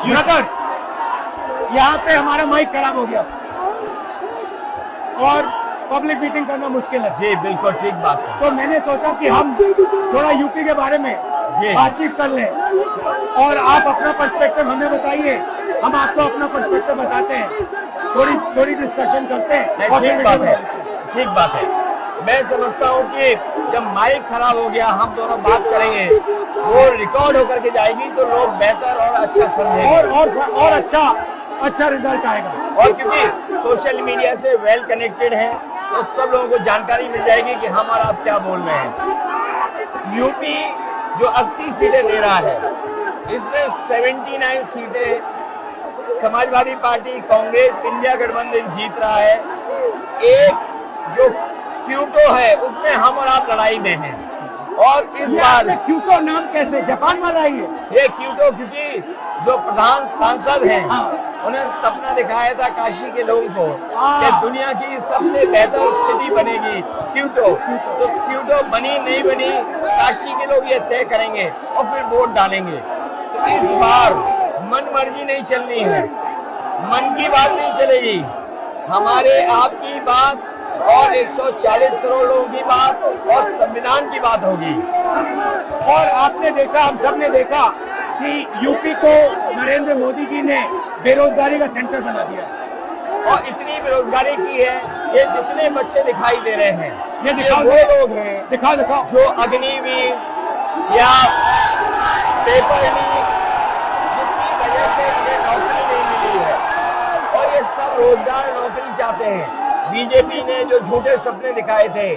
Brother, यहाँ पे हमारा माइक खराब हो गया और पब्लिक मीटिंग करना मुश्किल है। जी बिल्कुल ठीक बात है। तो मैंने सोचा कि हम थोड़ा यूपी के बारे में बातचीत कर लें और आप अपना पर्सपेक्टिव हमें बताइए, हम आपको अपना पर्सपेक्टिव बताते हैं, थोड़ी डिस्कशन करते हैं। और ठीक बात है, ठीक बात है। मैं समझता हूँ कि जब माइक खराब हो गया हम दोनों बात करेंगे, वो रिकॉर्ड होकर के जाएगी तो लोग बेहतर और अच्छा समझेंगे और अच्छा रिजल्ट आएगा। और क्योंकि सोशल मीडिया से वेल कनेक्टेड है तो सब लोगों को जानकारी मिल जाएगी कि हम और आप क्या बोल रहे हैं। यूपी जो 80 सीटें दे रहा है, इसमें 79 सीटें समाजवादी पार्टी, कांग्रेस, इंडिया गठबंधन जीत रहा है। एक जो क्यूटो है उसमें हम और आप लड़ाई में हैं। और इस बार क्यूटो नाम कैसे जापान वाला ही है ये क्यूटो, क्योंकि जो प्रधान सांसद हैं उन्हें सपना दिखाया था काशी के लोगों को कि दुनिया की सबसे बेहतर सिटी बनेगी क्यूटो। तो क्यूटो बनी नहीं बनी काशी के लोग ये तय करेंगे और फिर वोट डालेंगे। तो इस बार मन मर्जी नहीं चलनी है, मन की बात नहीं चलेगी, हमारे आपकी बात और 140 करोड़ लोगों की बात और संविधान की बात होगी। और आपने देखा, हम सब ने देखा कि यूपी को नरेंद्र मोदी जी ने बेरोजगारी का सेंटर बना दिया और इतनी बेरोजगारी की है, ये जितने बच्चे दिखाई दे रहे हैं ये दिखाओ, वो लोग हैं दिखाओ जो अग्निवीर या पेपर लीक जिसकी वजह से इन्हें नौकरी नहीं मिली है और ये सब रोजगार नौकरी चाहते हैं। बीजेपी ने जो झूठे सपने दिखाए थे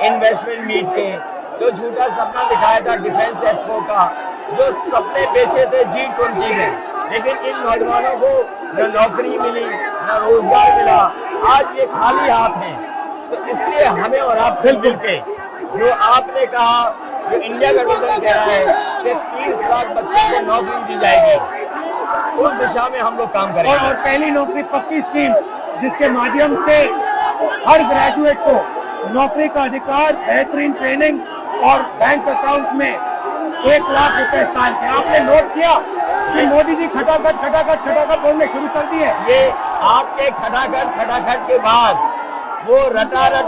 इन्वेस्टमेंट मीट के, जो झूठा सपना दिखाया था डिफेंस एक्सपो का, जो सपने बेचे थे G20 में, लेकिन इन नौजवानों को न नौकरी मिली न रोजगार मिला, आज ये खाली हाथ हैं। तो इसलिए हमें और आप मिलजुल के जो आपने कहा, जो इंडिया गठबंधन कह रहा है कि 30 लाख बच्चों को नौकरी दी जाएगी, उस दिशा में हम लोग काम करेंगे। और पहली नौकरी पक्की स्कीम जिसके माध्यम से हर ग्रेजुएट को नौकरी का अधिकार, बेहतरीन ट्रेनिंग और बैंक अकाउंट में 1 लाख रुपए साल के। आपने नोट किया कि मोदी जी खटाखट बोलने शुरू कर दिए। ये आपके खटाखट के बाद वो रटारट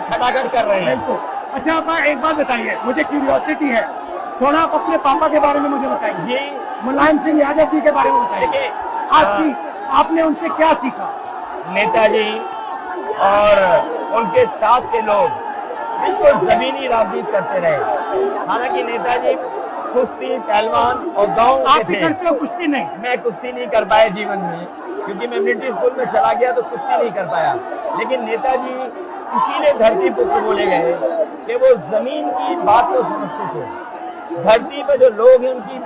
खटाखट कर रहे हैं। अच्छा, आप एक बात बताइए, मुझे क्यूरियोसिटी है, थोड़ा आप अपने पापा के बारे में मुझे बताइए जी। मुलायम सिंह यादव जी के बारे में बताइए। आपने उनसे क्या सीखा? नेताजी और उनके साथ के लोग बिल्कुल जमीनी राजनीति करते रहे। हालांकि नेताजी कुश्ती, पहलवान और गाँव के थे। करते हो कुश्ती? नहीं, मैं कुश्ती नहीं कर पाया जीवन में, क्योंकि मैं मिलिट्री स्कूल में चला गया तो कुश्ती नहीं कर पाया। लेकिन नेताजी इसीलिए धरती पुत्र बोले गए कि वो जमीन की बात को समझते थे। धरती पर जो लोग हैं उनकी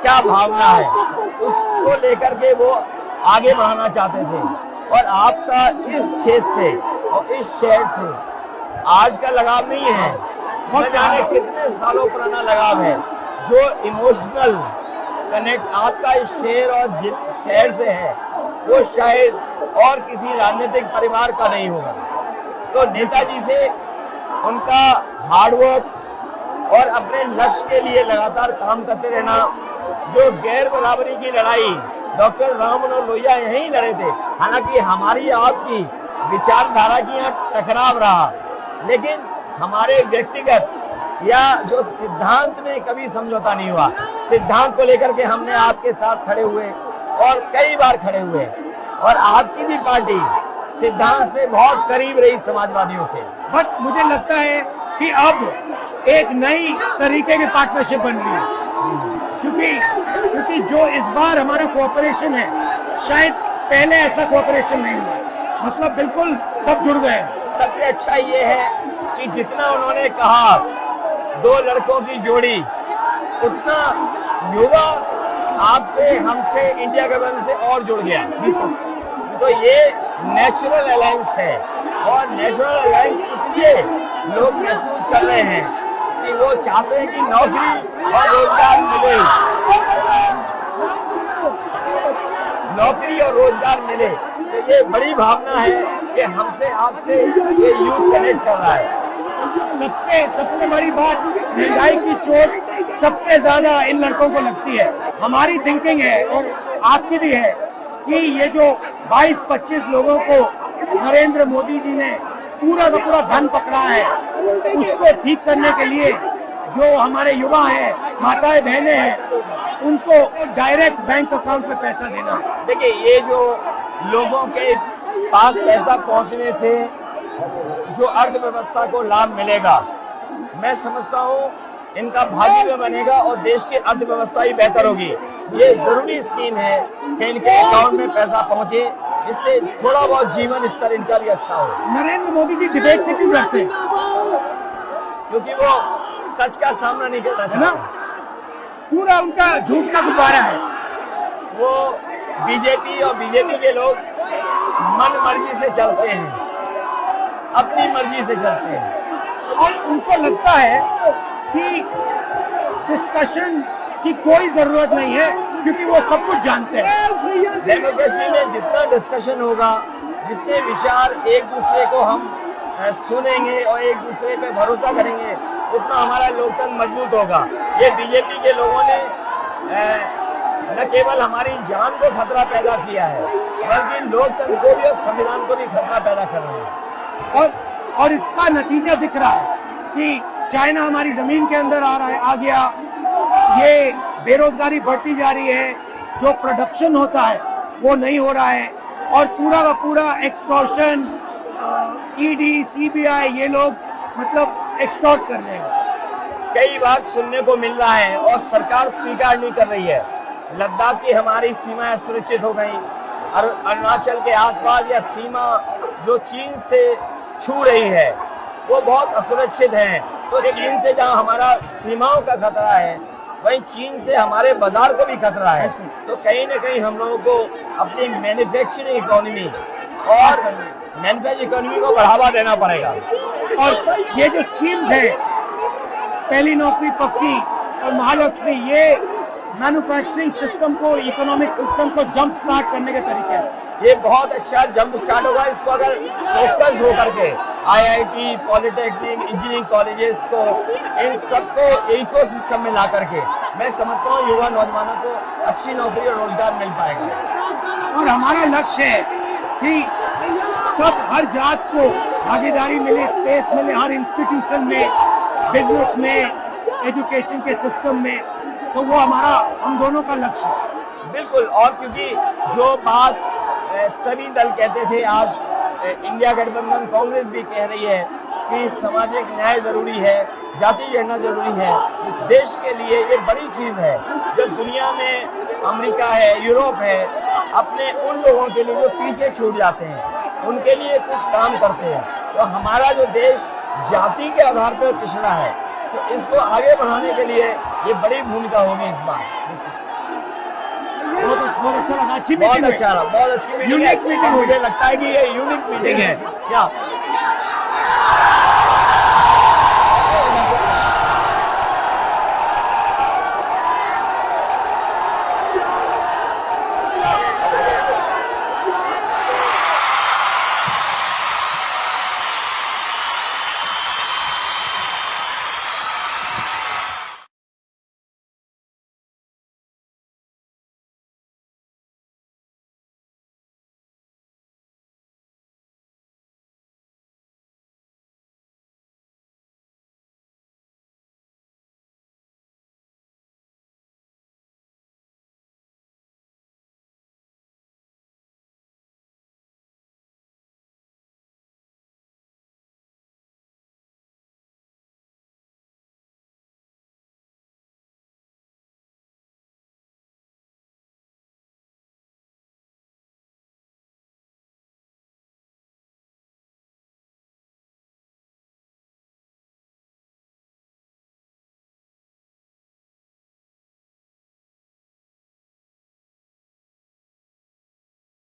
क्या भावना है उसको लेकर के वो आगे बढ़ाना चाहते थे। और आपका इस क्षेत्र से और इस शहर से आज का लगाव नहीं है, न जाने कितने सालों पुराना लगाव है। जो इमोशनल कनेक्ट आपका इस शहर और शहर से है वो शायद और किसी राजनीतिक परिवार का नहीं होगा। तो नेताजी से उनका हार्डवर्क और अपने लक्ष्य के लिए लगातार काम करते रहना, जो गैर बराबरी की लड़ाई डॉक्टर राम मनोहर लोहिया यहीं लड़े थे। हालांकि हमारी आपकी विचारधारा की यहाँ टकराव रहा, लेकिन हमारे व्यक्तिगत या जो सिद्धांत में कभी समझौता नहीं हुआ। सिद्धांत को लेकर के हमने आपके साथ खड़े हुए और कई बार खड़े हुए, और आपकी भी पार्टी सिद्धांत से बहुत करीब रही समाजवादियों के। बट मुझे लगता है कि अब एक नई तरीके की पार्टनरशिप बन रही है, क्योंकि जो इस बार हमारा कोऑपरेशन है, शायद पहले ऐसा कोऑपरेशन नहीं हुआ। मतलब बिल्कुल सब जुड़ गए। सबसे अच्छा ये है कि जितना उन्होंने कहा 2 लड़कों की जोड़ी, उतना युवा आपसे, हमसे, इंडिया गठबंधन से और जुड़ गया। तो ये नेचुरल अलायंस है, और नेचुरल अलायंस इसलिए लोग महसूस कर रहे हैं कि वो चाहते हैं कि नौकरी और रोजगार मिले, नौकरी और रोजगार मिले। तो ये बड़ी भावना है कि हमसे आपसे ये यूथ कनेक्ट कर रहा है। सबसे सबसे बड़ी बात, महंगाई की चोट सबसे ज्यादा इन लड़कों को लगती है। हमारी थिंकिंग है और आपकी भी है कि ये जो 22-25 लोगों को नरेंद्र मोदी जी ने पूरा का पूरा धन पकड़ा है, उसको ठीक करने के लिए जो हमारे युवा हैं, माताएं बहनें हैं, उनको डायरेक्ट बैंक अकाउंट में पैसा देना है। देखिए, ये जो लोगों के पास पैसा पहुंचने से जो अर्थव्यवस्था को लाभ मिलेगा, मैं समझता हूँ इनका भाग्य भी बनेगा और देश की अर्थव्यवस्था भी बेहतर होगी। ये जरूरी स्कीम है कि इनके अकाउंट में पैसा पहुंचे, इससे थोड़ा बहुत जीवन स्तर इनका भी अच्छा हो। नरेंद्र मोदी जी डिबेट से क्यों डरते हैं? क्योंकि वो सच का सामना नहीं करना है ना, चाहते। पूरा उनका झूठ का गुब्बारा है। वो बीजेपी और बीजेपी के लोग मन मर्जी से चलते हैं, अपनी मर्जी से चलते हैं और उनको लगता है कि डिस्कशन की कोई जरूरत नहीं है क्योंकि वो सब कुछ जानते हैं। डेमोक्रेसी में जितना डिस्कशन होगा, जितने विचार एक दूसरे को हम सुनेंगे और एक दूसरे पे भरोसा करेंगे, उतना हमारा लोकतंत्र मजबूत होगा। ये बीजेपी के लोगों ने न केवल हमारी जान को खतरा पैदा किया है, बल्कि लोकतंत्र को भी और संविधान को भी खतरा पैदा कर रहे हैं। और इसका नतीजा दिख रहा है कि चाइना हमारी जमीन के अंदर आ गया, ये बेरोजगारी बढ़ती जा रही है, जो प्रोडक्शन होता है वो नहीं हो रहा है, और पूरा का पूरा एक्सटॉर्शन, ईडी, सीबीआई, ये लोग मतलब एक्सटॉर्ट कर रहे हैं। कई बार सुनने को मिल रहा है और सरकार स्वीकार नहीं कर रही है, लद्दाख की हमारी सीमाएं सुरक्षित हो गई, और अरुणाचल के आसपास या सीमा जो चीन से छू रही है वो बहुत असुरक्षित है। तो चीन से जहां हमारा सीमाओं का खतरा है, वहीं चीन से हमारे बाजार को भी खतरा है। तो कहीं ना कहीं हम लोगों को अपनी मैन्युफैक्चरिंग इकोनॉमी और मैन्युफैक्चरिंग इकोनॉमी को बढ़ावा देना पड़ेगा। और ये जो स्कीम्स है, पहली नौकरी पक्की और महालक्ष्मी, ये मैन्युफैक्चरिंग सिस्टम को, इकोनॉमिक सिस्टम को जंप स्टार्ट करने के तरीके हैं। ये बहुत अच्छा जंप स्टार्ट होगा। इसको अगर फोकस होकर के आईआईटी, पॉलिटेक्निक, इंजीनियरिंग कॉलेजेस को, इन सबको इकोसिस्टम में ला करके, मैं समझता हूँ युवा नौजवानों को अच्छी नौकरी और रोजगार मिल पाएगा। और हमारा लक्ष्य है कि सब, हर जात को भागीदारी मिले, स्पेस मिले, हर इंस्टीट्यूशन में, बिजनेस में, एजुकेशन के सिस्टम में। तो वो हमारा, हम दोनों का लक्ष्य है। बिल्कुल। और क्योंकि जो बात सभी दल कहते थे, आज इंडिया गठबंधन कांग्रेस भी कह रही है कि सामाजिक न्याय जरूरी है, जाति गणना जरूरी है। देश के लिए ये बड़ी चीज है। जो दुनिया में अमेरिका है, यूरोप है, अपने उन लोगों के लिए जो पीछे छूट जाते हैं, उनके लिए कुछ काम करते हैं। तो हमारा जो देश जाति के आधार पर पिछड़ा है, तो इसको आगे बढ़ाने के लिए ये बड़ी भूमिका होगी इस बार। बहुत अच्छा लगा, अच्छी बहुत मीटिंग अच्छा रहा, बहुत अच्छी मीटिंग है। मुझे लगता है कि ये यूनिक मीटिंग है क्या?